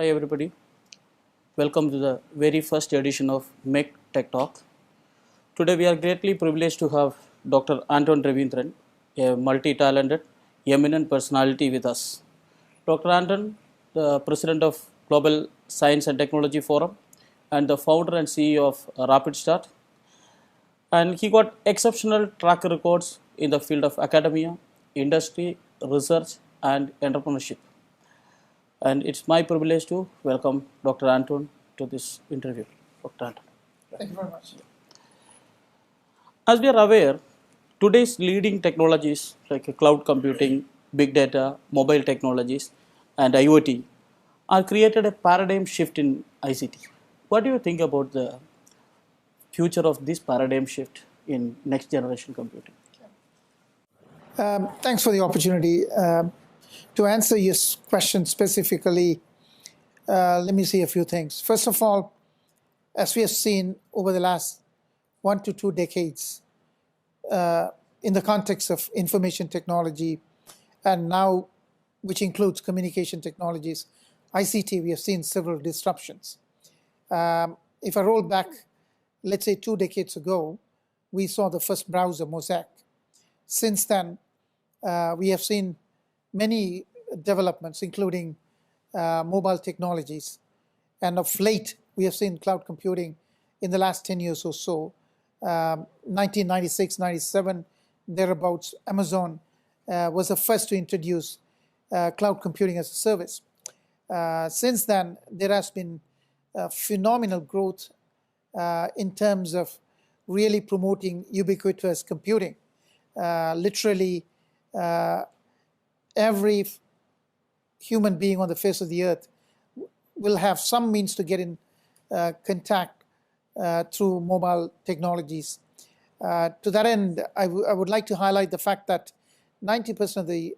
Hi everybody, welcome to the very first edition of MEC Tech Talk. Today we are greatly privileged to have Dr. Anton Ravindran, a multi-talented, eminent personality with us. Dr. Anton, the President of Global Science and Technology Forum and the founder and CEO of Rapid Start. And he got exceptional track records in the field of academia, industry, research and entrepreneurship. And it's my privilege to welcome Dr. Anton to this interview. Dr. Anton. Thank you very much. As we are aware, today's leading technologies like cloud computing, big data, mobile technologies, and IoT are created a paradigm shift in ICT. What do you think about the future of this paradigm shift in next generation computing? Thanks for the opportunity. To answer your question specifically, let me say a few things. First of all, as we have seen over the last 1 to 2 decades, in the context of information technology, and now which includes communication technologies, ICT, we have seen several disruptions. If I roll back, let's say 2 decades ago, we saw the first browser, Mosaic. Since then, we have seen many developments, including mobile technologies. And of late, we have seen cloud computing in the last 10 years or so. 1996, 97, thereabouts, Amazon was the first to introduce cloud computing as a service. Since then, there has been phenomenal growth in terms of really promoting ubiquitous computing. Literally, every human being on the face of the earth will have some means to get in contact through mobile technologies. To that end, I would like to highlight the fact that 90% of the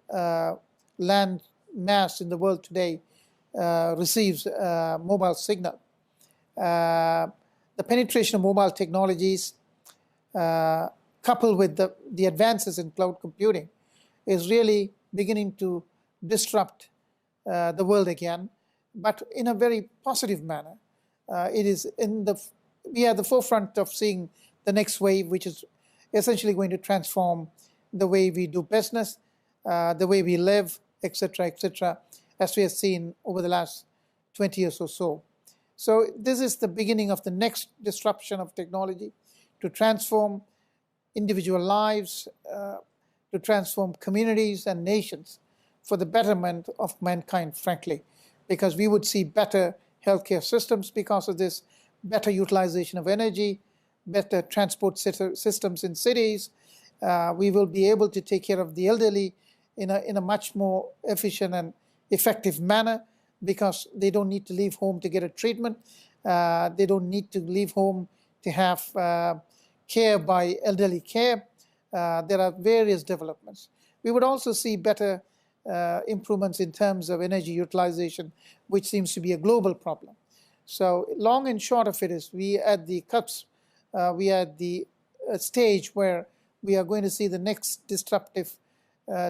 land mass in the world today receives mobile signal. The penetration of mobile technologies coupled with the advances in cloud computing is really beginning to disrupt the world again, but in a very positive manner. We are at the forefront of seeing the next wave, which is essentially going to transform the way we do business, the way we live, etc., as we have seen over the last 20 years or so. So this is the beginning of the next disruption of technology to transform individual lives, to transform communities and nations for the betterment of mankind, frankly, because we would see better healthcare systems because of this, better utilization of energy, better transport systems in cities. We will be able to take care of the elderly in a much more efficient and effective manner because they don't need to leave home to get a treatment. They don't need to leave home to have care by elderly care. There are various developments. We would also see better improvements in terms of energy utilization, which seems to be a global problem. So long and short of it is we are at the cusp, we are at the stage where we are going to see the next disruptive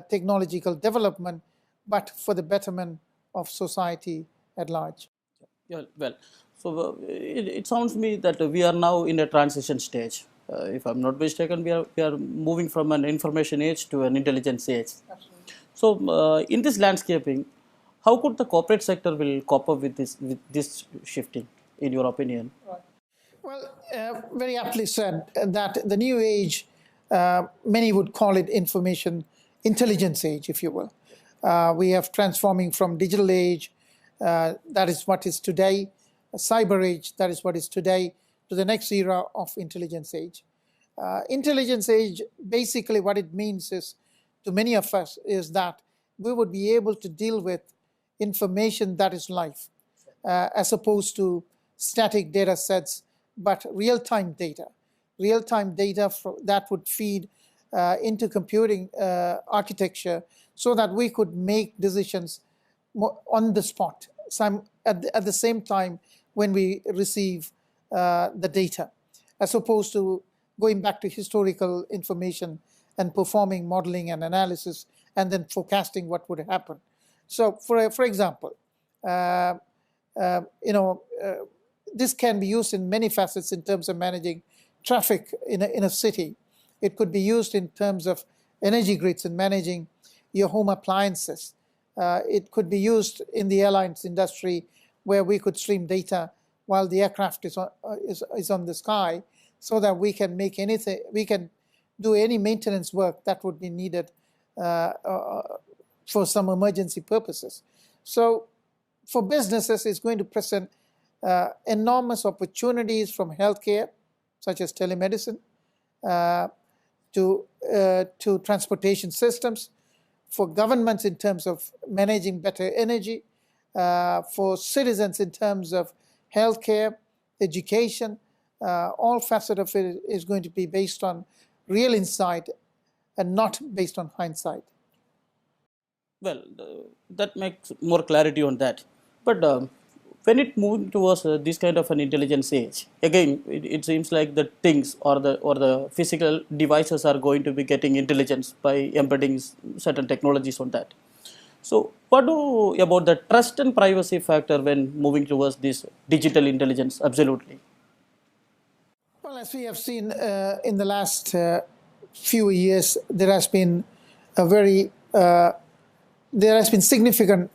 technological development, but for the betterment of society at large. Yeah, well, so it sounds to me that we are now in a transition stage. If I'm not mistaken, we are moving from an information age to an intelligence age. Absolutely. So, in this landscaping, how could the corporate sector will cope up with this shifting, in your opinion? Right. Well, very aptly said that the new age, many would call it information intelligence age, if you will. We have transforming from digital age, that is what is today, cyber age, that is what is today, to the next era of intelligence age. Intelligence age, basically what it means is, to many of us, is that we would be able to deal with information that is live, as opposed to static data sets, but real-time data. Real-time data that would feed into computing architecture so that we could make decisions on the spot, at the same time when we receive the data, as opposed to going back to historical information and performing modeling and analysis and then forecasting what would happen. So for example, you know, this can be used in many facets in terms of managing traffic in a city. It could be used in terms of energy grids and managing your home appliances. It could be used in the airlines industry, where we could stream data while the aircraft is on the sky, so that we can make anything, we can do any maintenance work that would be needed for some emergency purposes. So for businesses, it's going to present enormous opportunities, from healthcare, such as telemedicine, to transportation systems, for governments in terms of managing better energy, for citizens in terms of healthcare, education. All facets of it is going to be based on real insight and not based on hindsight. Well, that makes more clarity on that. But when it moving towards this kind of an intelligence age, again, it seems like the things or the physical devices are going to be getting intelligence by embedding certain technologies on that. So, what do about the trust and privacy factor when moving towards this digital intelligence? Absolutely. Well, as we have seen in the last few years, there has been a very significant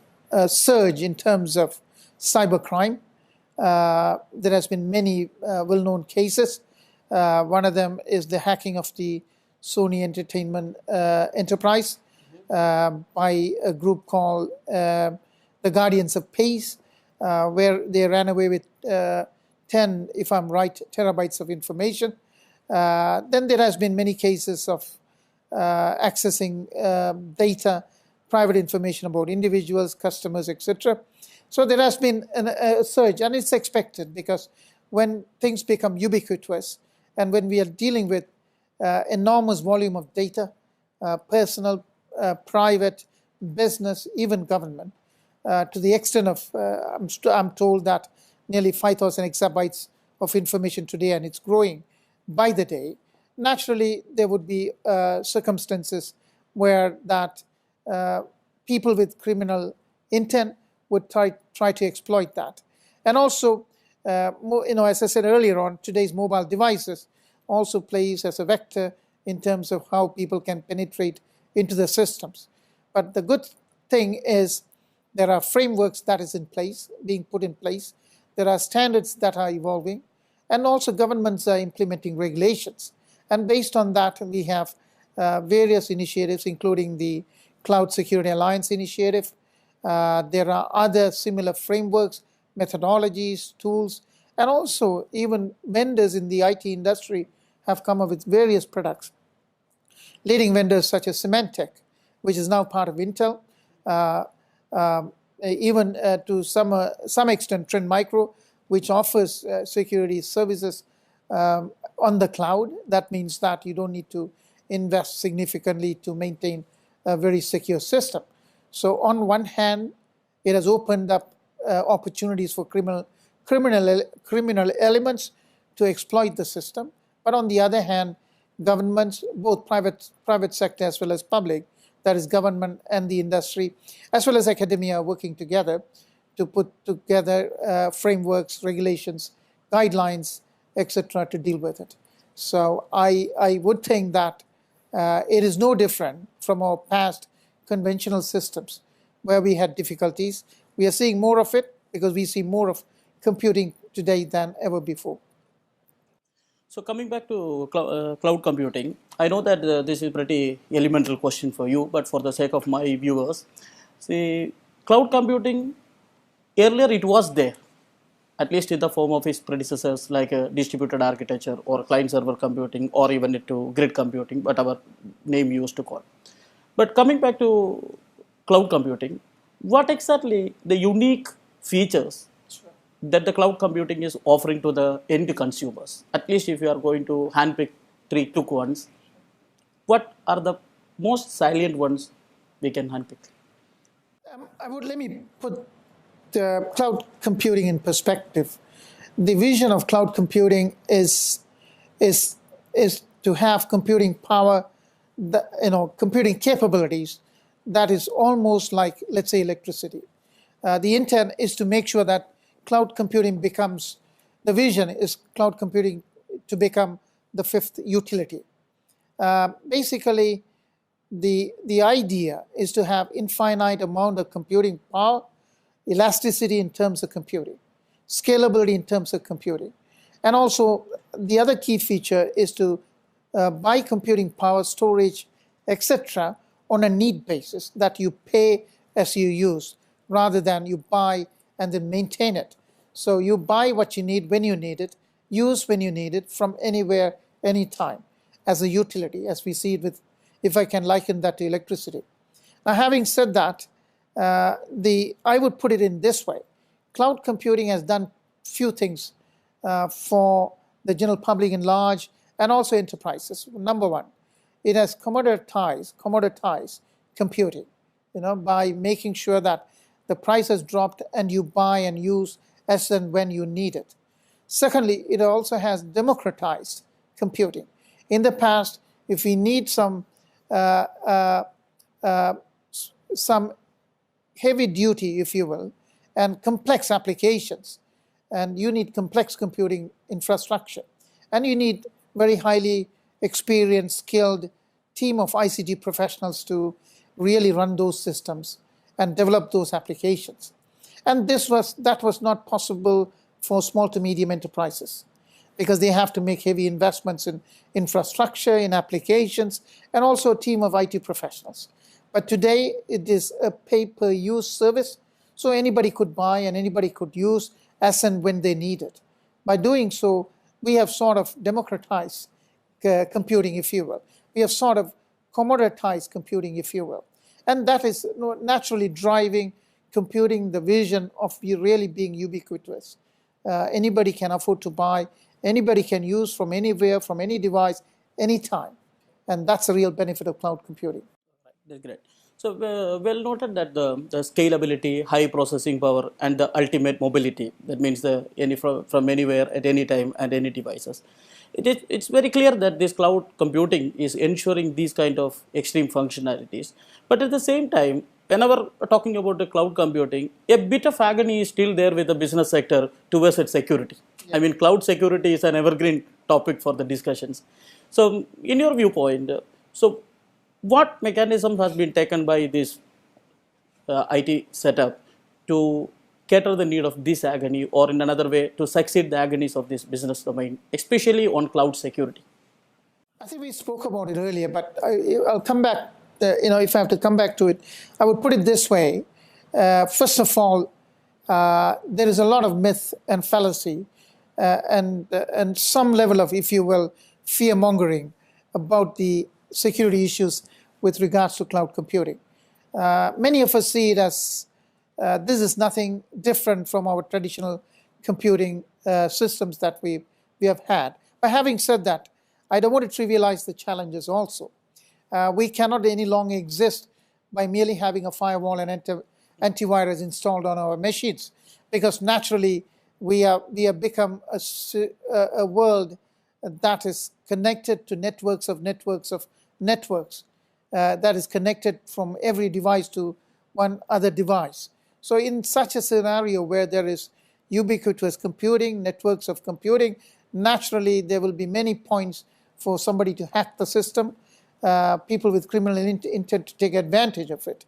surge in terms of cybercrime. There has been many well-known cases. One of them is the hacking of the Sony Entertainment enterprise by a group called the Guardians of Peace, where they ran away with 10, if I'm right, terabytes of information. Then there has been many cases of accessing data, private information about individuals, customers, etc. So there has been a surge, and it's expected, because when things become ubiquitous and when we are dealing with enormous volume of data, personal, private, business, even government, to the extent of, I'm told that nearly 5,000 exabytes of information today, and it's growing by the day. Naturally, there would be circumstances where that people with criminal intent would try to exploit that. And also, as I said earlier on, today's mobile devices also plays as a vector in terms of how people can penetrate into the systems. But the good thing is there are frameworks that is in place, being put in place. There are standards that are evolving, and also governments are implementing regulations. And based on that, we have various initiatives, including the Cloud Security Alliance initiative. There are other similar frameworks, methodologies, tools, and also even vendors in the IT industry have come up with various products. Leading vendors such as Symantec, which is now part of Intel, even to some extent Trend Micro, which offers security services on the cloud. That means that you don't need to invest significantly to maintain a very secure system. So on one hand, it has opened up opportunities for criminal elements to exploit the system. But on the other hand, governments, both private sector as well as public, that is government and the industry, as well as academia, are working together to put together frameworks, regulations, guidelines, etc., to deal with it. So I would think that it is no different from our past conventional systems where we had difficulties. We are seeing more of it because we see more of computing today than ever before. So coming back to cloud computing, I know that this is a pretty elemental question for you, but for the sake of my viewers, see, cloud computing, earlier it was there, at least in the form of its predecessors like distributed architecture or client-server computing or even into grid computing, whatever name you used to call. But coming back to cloud computing, what exactly the unique features that the cloud computing is offering to the end consumers? At least if you are going to handpick 3 quick ones, what are the most salient ones we can handpick? Let me put cloud computing in perspective. The vision of cloud computing is to have computing power, computing capabilities that is almost like, let's say, electricity. The intent is to make sure that cloud computing becomes, the vision is cloud computing to become the fifth utility. Basically, the idea is to have infinite amount of computing power, elasticity in terms of computing, scalability in terms of computing. And also, the other key feature is to buy computing power, storage, etc. on a need basis, that you pay as you use, rather than you buy and then maintain it. So you buy what you need when you need it, use when you need it, from anywhere, anytime, as a utility, as we see it with, if I can liken that to electricity. Now, having said that, I would put it in this way. Cloud computing has done few things for the general public in large, and also enterprises. Number one, it has commoditized computing, by making sure that the price has dropped and you buy and use as and when you need it. Secondly, it also has democratized computing. In the past, if we need some heavy duty, if you will, and complex applications, and you need complex computing infrastructure, and you need very highly experienced, skilled team of ICT professionals to really run those systems and develop those applications. And that was not possible for small to medium enterprises, because they have to make heavy investments in infrastructure, in applications, and also a team of IT professionals. But today, it is a pay-per-use service, so anybody could buy and anybody could use as and when they need it. By doing so, we have sort of democratized computing, if you will. We have sort of commoditized computing, if you will. And that is naturally driving computing the vision of really being ubiquitous. Anybody can afford to buy, anybody can use from anywhere, from any device, anytime. And that's a real benefit of cloud computing. That's great. So well noted that the scalability, high processing power, and the ultimate mobility, that means from anywhere at any time and any devices. It's very clear that this cloud computing is ensuring these kind of extreme functionalities. But at the same time, whenever talking about the cloud computing, a bit of agony is still there with the business sector towards its security. Yeah. I mean, cloud security is an evergreen topic for the discussions. So in your viewpoint, what mechanism has been taken by this IT setup to cater the need of this agony, or in another way, to succeed the agonies of this business domain, especially on cloud security? I think we spoke about it earlier, but I'll come back. If I have to come back to it, I would put it this way. First of all, there is a lot of myth and fallacy and some level of, if you will, fear-mongering about the security issues with regards to cloud computing. Many of us see it as this is nothing different from our traditional computing systems that we have had. But having said that, I don't want to trivialize the challenges also. We cannot any longer exist by merely having a firewall and antivirus installed on our machines, because naturally we have become a world that is connected to networks of networks, that is connected from every device to one other device. So in such a scenario where there is ubiquitous computing, networks of computing, naturally there will be many points for somebody to hack the system, people with criminal intent to take advantage of it.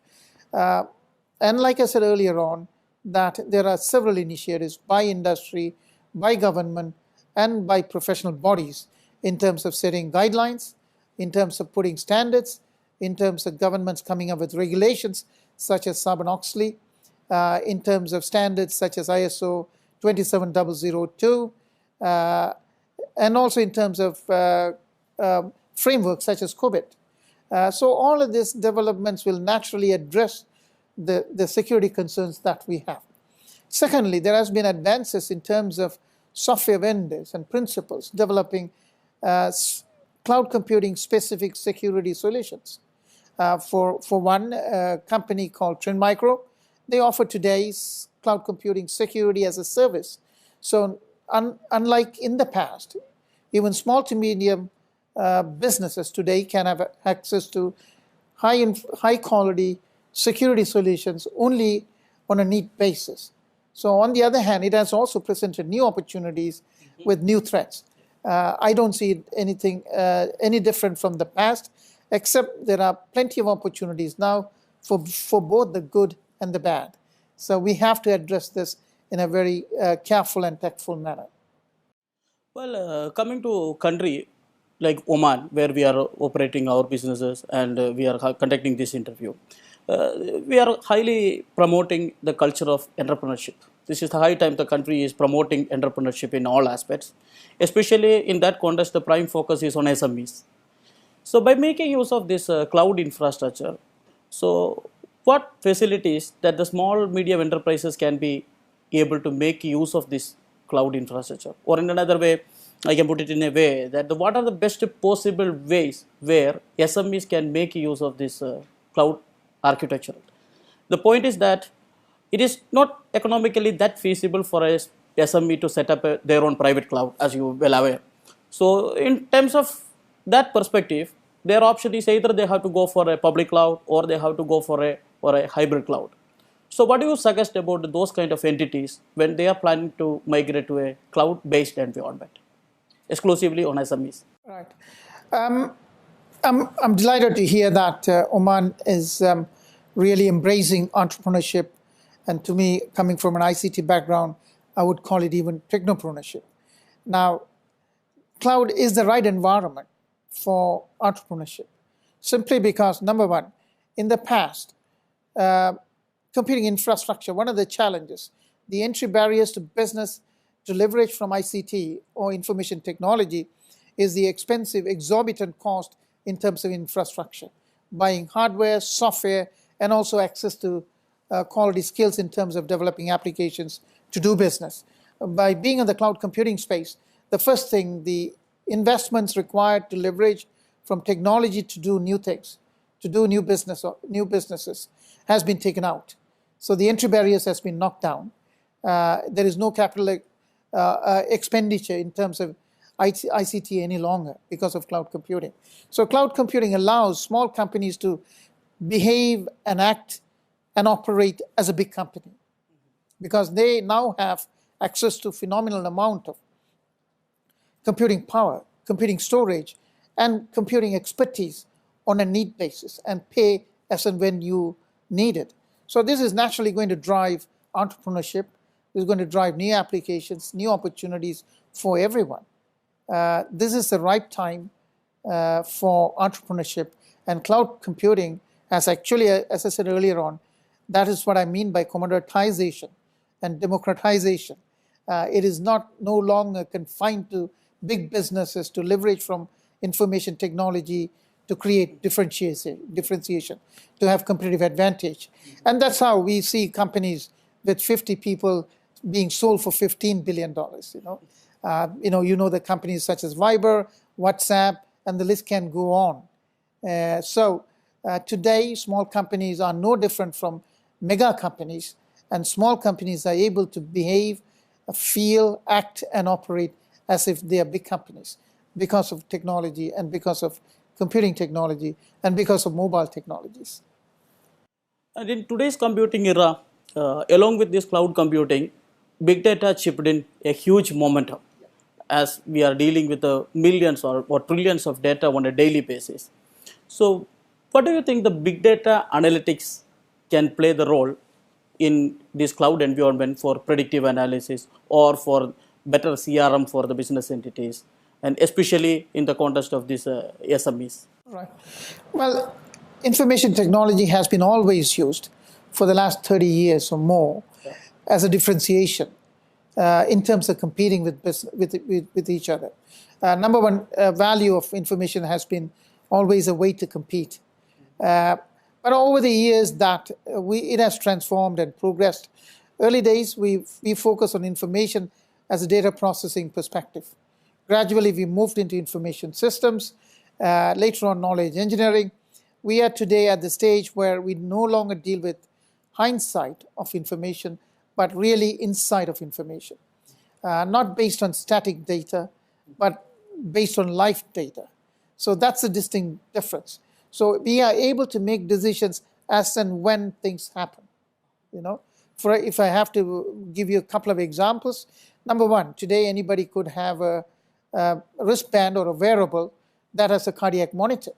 And like I said earlier on, that there are several initiatives by industry, by government, and by professional bodies in terms of setting guidelines, in terms of putting standards, in terms of governments coming up with regulations such as Sarbanes-Oxley, in terms of standards such as ISO 27002, and also in terms of frameworks such as COBIT. So all of these developments will naturally address the security concerns that we have. Secondly, there has been advances in terms of software vendors and principals developing cloud computing specific security solutions. For one, a company called Trend Micro, they offer today's cloud computing security as a service. So unlike in the past, even small to medium businesses today can have access to high quality security solutions only on a need basis. So on the other hand, it has also presented new opportunities with new threats. I don't see anything any different from the past, except there are plenty of opportunities now for both the good and the bad. So we have to address this in a very careful and tactful manner. Well, coming to country like Oman, where we are operating our businesses and we are conducting this interview, we are highly promoting the culture of entrepreneurship. This is the high time the country is promoting entrepreneurship in all aspects. Especially in that context, the prime focus is on SMEs. So by making use of this cloud infrastructure, so what facilities that the small medium enterprises can be able to make use of this cloud infrastructure? Or in another way, I can put it in a way that what are the best possible ways where SMEs can make use of this cloud architecture? The point is that it is not economically that feasible for a SME to set up their own private cloud, as you well aware. So in terms of that perspective, their option is either they have to go for a public cloud or they have to go for a hybrid cloud. So what do you suggest about those kind of entities when they are planning to migrate to a cloud-based environment, exclusively on SMEs? Right. Um, I'm delighted to hear that Oman is really embracing entrepreneurship. And to me, coming from an ICT background, I would call it even technopreneurship. Now, cloud is the right environment for entrepreneurship, simply because, number one, in the past, computing infrastructure, one of the challenges, the entry barriers to business to leverage from ICT or information technology is the expensive, exorbitant cost in terms of infrastructure, buying hardware, software, and also access to quality skills in terms of developing applications to do business. By being in the cloud computing space, the first thing, the investments required to leverage from technology to do new things, to do new businesses, has been taken out. So the entry barriers has been knocked down. There is no capital expenditure in terms of ICT any longer because of cloud computing. So cloud computing allows small companies to behave and act and operate as a big company because they now have access to phenomenal amount of computing power, computing storage, and computing expertise on a need basis and pay as and when you need it. So this is naturally going to drive entrepreneurship. This is going to drive new applications, new opportunities for everyone. This is the right time for entrepreneurship, and cloud computing has actually, as I said earlier on, that is what I mean by commoditization and democratization. It is no longer confined to big businesses to leverage from information technology to create differentiation, to have competitive advantage. And that's how we see companies with 50 people being sold for $15 billion. You know the companies such as Viber, WhatsApp, and the list can go on. Today, small companies are no different from mega companies, and small companies are able to behave, feel, act, and operate as if they are big companies because of technology and because of computing technology and because of mobile technologies. And in today's computing era, along with this cloud computing, big data chipped in a huge momentum as we are dealing with millions or trillions of data on a daily basis. So, what do you think the big data analytics can play the role in this cloud environment for predictive analysis or for better CRM for the business entities, and especially in the context of these SMEs? Right. Well, information technology has been always used for the last 30 years or more as a differentiation in terms of competing with each other. Number one, value of information has been always a way to compete. But over the years, it has transformed and progressed. Early days, we focused on information as a data processing perspective. Gradually, we moved into information systems, later on knowledge engineering. We are today at the stage where we no longer deal with hindsight of information, but really insight of information. Not based on static data, but based on live data. So that's a distinct difference. So we are able to make decisions as and when things happen. if I have to give you a couple of examples, number one, today anybody could have a wristband or a wearable that has a cardiac monitor.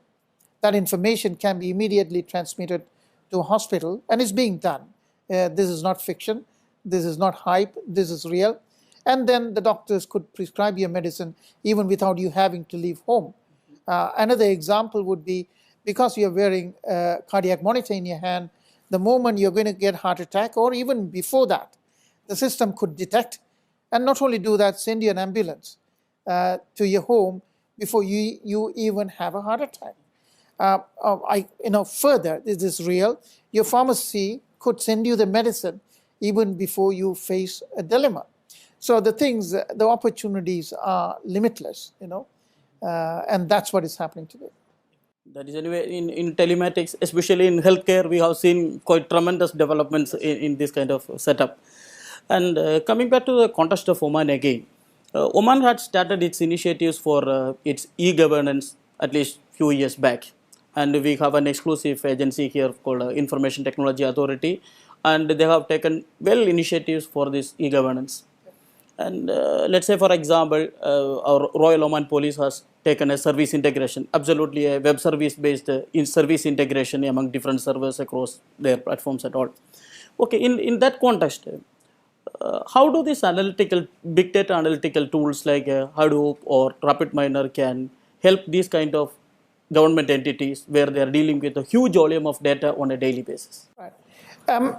That information can be immediately transmitted to a hospital, and it's being done. This is not fiction. This is not hype. This is real. And then the doctors could prescribe your medicine even without you having to leave home. Another example would be, because you're wearing a cardiac monitor in your hand, the moment you're going to get heart attack, or even before that, the system could detect, and not only do that, send you an ambulance to your home before you even have a heart attack. Further, this is real. Your pharmacy could send you the medicine even before you face a dilemma. So the opportunities are limitless, and that's what is happening today. That is anyway in telematics, especially in healthcare, we have seen quite tremendous developments in this kind of setup. And coming back to the context of Oman again, Oman had started its initiatives for its e-governance at least few years back. And we have an exclusive agency here called Information Technology Authority, and they have taken well initiatives for this e-governance. And let's say, for example, our Royal Oman Police has taken a service integration, absolutely a web service based service integration among different servers across their platforms and all. Okay, in that context, how do these big data analytical tools like Hadoop or RapidMiner can help these kind of government entities where they are dealing with a huge volume of data on a daily basis? Right.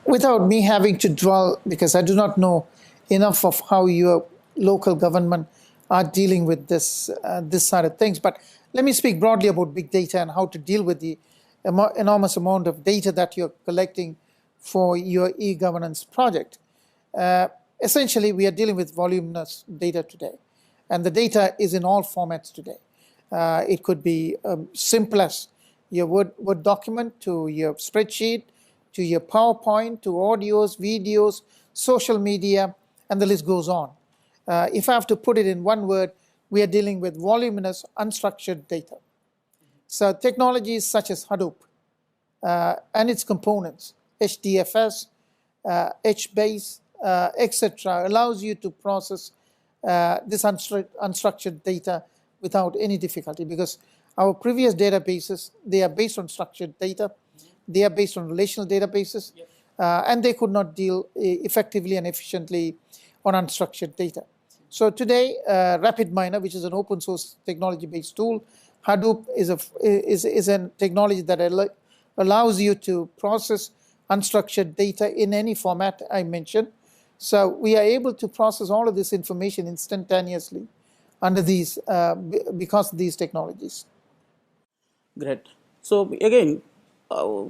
Without me having to dwell, because I do not know enough of how your local government are dealing with this side of things, but let me speak broadly about big data and how to deal with the enormous amount of data that you're collecting for your e-governance project. Essentially, we are dealing with voluminous data today, and the data is in all formats today. It could be simple as your Word document, to your spreadsheet, to your PowerPoint, to audios, videos, social media, and the list goes on. If I have to put it in one word, we are dealing with voluminous, unstructured data. So technologies such as Hadoop and its components, HDFS, HBase, etc., allows you to process this unstructured data without any difficulty, because our previous databases, they are based on structured data, they are based on relational databases, and they could not deal effectively and efficiently on unstructured data. So today, RapidMiner, which is an open source technology-based tool, Hadoop is a technology that allows you to process unstructured data in any format I mentioned. So we are able to process all of this information instantaneously under these because of these technologies. Great. So again,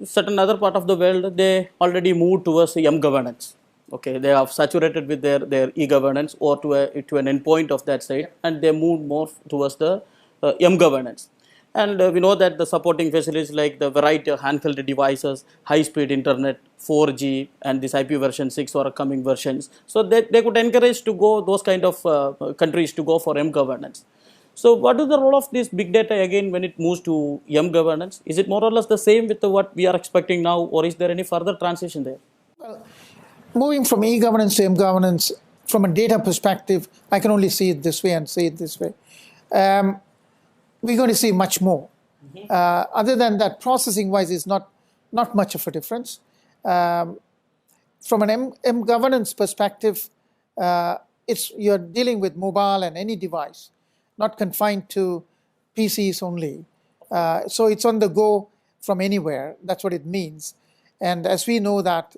certain other part of the world, they already moved towards governance. Okay, they have saturated with their e-governance or to an endpoint of that side, and they moved more towards the governance. And we know that the supporting facilities like the variety of handheld devices, high-speed internet, 4G, and this IP version 6 or coming versions. So they could encourage to go those kind of countries to go for governance. So what is the role of this big data again when it moves to governance? Is it more or less the same with what we are expecting now, or is there any further transition there? Well, moving from e-governance to governance, from a data perspective, I can only see it this way and say it this way. We're going to see much more. Other than that, processing-wise is not much of a difference. From an governance perspective, you're dealing with mobile and any device, not confined to PCs only. So it's on the go from anywhere. That's what it means. And as we know that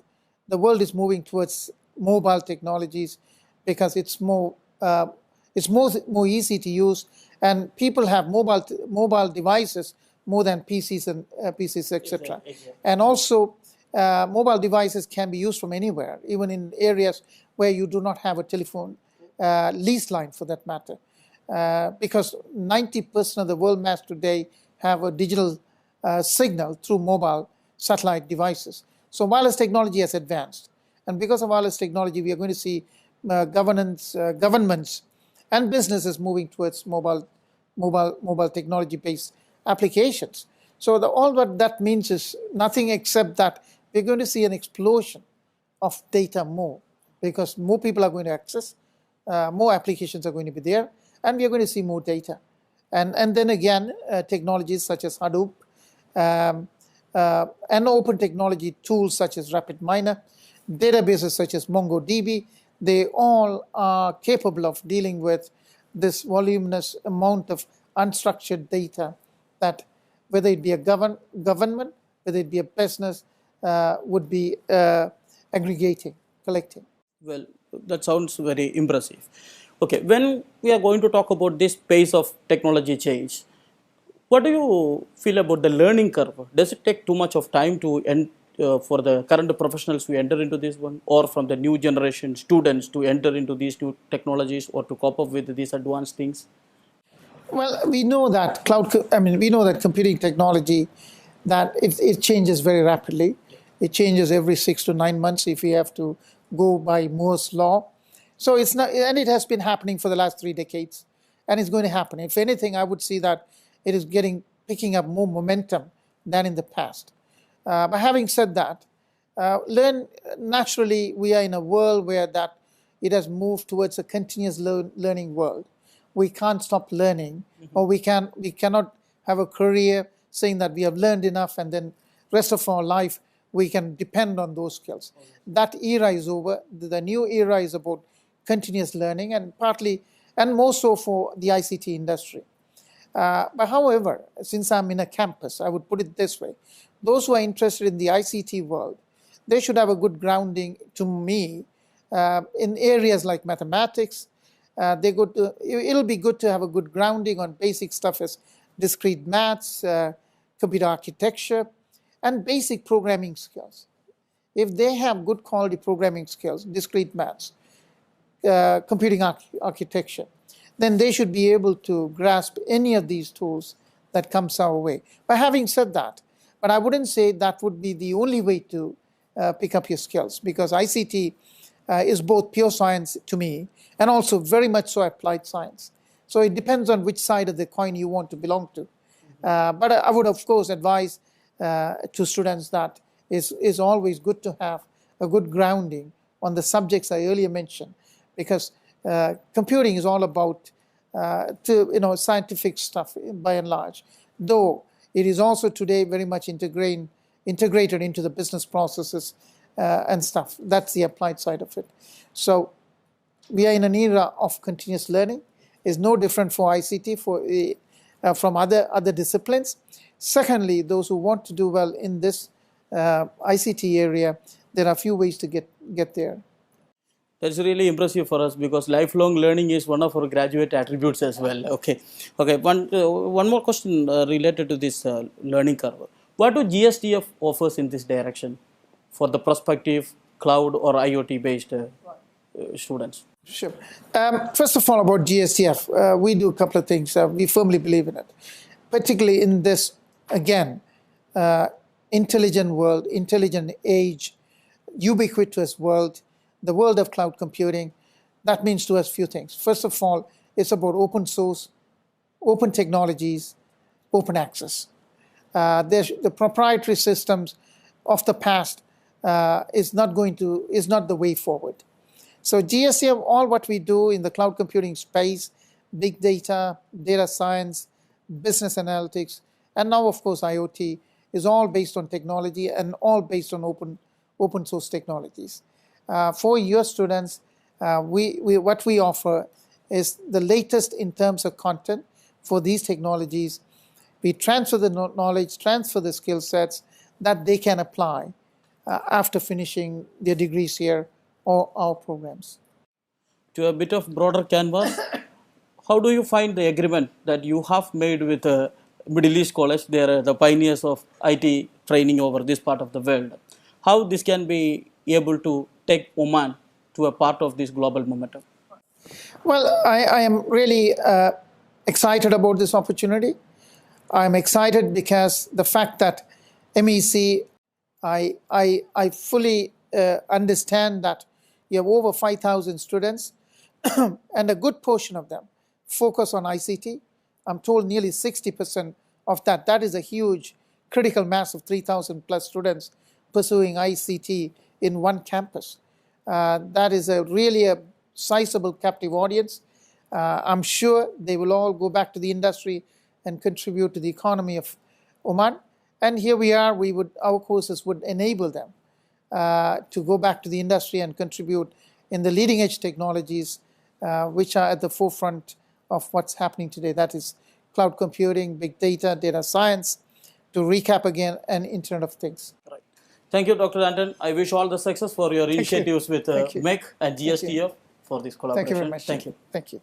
the world is moving towards mobile technologies because it's more easy to use, and people have mobile devices more than PCs and PCs, etc. Exactly. And also, mobile devices can be used from anywhere, even in areas where you do not have a telephone lease line, for that matter, because 90% of the world mass today have a digital signal through mobile satellite devices. So wireless technology has advanced, and because of wireless technology, we are going to see governments and businesses moving towards mobile technology-based applications. So all what that means is nothing except that we're going to see an explosion of data more, because more people are going to access, more applications are going to be there, and we are going to see more data. And then again, technologies such as Hadoop, and open technology tools such as RapidMiner, databases such as MongoDB, they all are capable of dealing with this voluminous amount of unstructured data that, whether it be a government, whether it be a business, would be aggregating, collecting. Well, that sounds very impressive. Okay, when we are going to talk about this pace of technology change, what do you feel about the learning curve? Does it take too much of time for the current professionals to enter into this one, or from the new generation students to enter into these new technologies or to cope up with these advanced things? Well, we know that we know that computing technology, that it changes very rapidly. It changes every 6 to 9 months if we have to go by Moore's law. So it's not, and it has been happening for the last 3 decades, and it's going to happen. If anything, I would see that it is picking up more momentum than in the past. But having said that, naturally, we are in a world where that it has moved towards a continuous learning world. We can't stop learning, or we cannot have a career saying that we have learned enough and then rest of our life we can depend on those skills. That era is over. The new era is about continuous learning, and partly and more so for the ICT industry. But however, since I'm in a campus, I would put it this way: those who are interested in the ICT world, they should have a good grounding, to me, in areas like mathematics. It'll be good to have a good grounding on basic stuff as discrete maths, computer architecture, and basic programming skills. If they have good quality programming skills, discrete maths, computing architecture, then they should be able to grasp any of these tools that comes our way. But having said that, but I wouldn't say that would be the only way to pick up your skills, because ICT is both pure science to me and also very much so applied science. So it depends on which side of the coin you want to belong to. But I would, of course, advise to students that it's always good to have a good grounding on the subjects I earlier mentioned, because computing is all about scientific stuff by and large, though it is also today very much integrated into the business processes and stuff. That's the applied side of it. So we are in an era of continuous learning. It's no different for ICT from other disciplines. Secondly, those who want to do well in this ICT area, there are a few ways to get there. That's really impressive for us, because lifelong learning is one of our graduate attributes as well. Okay. One more question related to this learning curve. What do GSTF offers in this direction for the prospective cloud or IoT based students? Sure. First of all, about GSTF, we do a couple of things. We firmly believe in it, particularly in this, again, intelligent world, intelligent age, ubiquitous world, the world of cloud computing. That means to us few things. First of all, it's about open source, open technologies, open access. The proprietary systems of the past is not the way forward. So GSTF, all what we do in the cloud computing space, big data, data science, business analytics, and now of course IoT, is all based on technology and all based on open source technologies. For your students, what we offer is the latest in terms of content for these technologies. We transfer the knowledge, transfer the skill sets that they can apply after finishing their degrees here or our programs. To a bit of broader canvas, how do you find the agreement that you have made with Middle East College? They are the pioneers of IT training over this part of the world. How this can be able to take Oman to a part of this global momentum? Well, I am really excited about this opportunity. I'm excited because the fact that MEC, I fully understand that you have over 5,000 students and a good portion of them focus on ICT. I'm told nearly 60% of that. That is a huge critical mass of 3,000 plus students pursuing ICT in one campus. That is really a sizable captive audience. I'm sure they will all go back to the industry and contribute to the economy of Oman. And here we are, our courses would enable them to go back to the industry and contribute in the leading edge technologies which are at the forefront of what's happening today. That is cloud computing, big data, data science, to recap again, and Internet of Things. Right. Thank you, Dr. Anton. I wish all the success for your initiatives with MEC and GSTF for this collaboration. Thank you very much. Thank you. Thank you.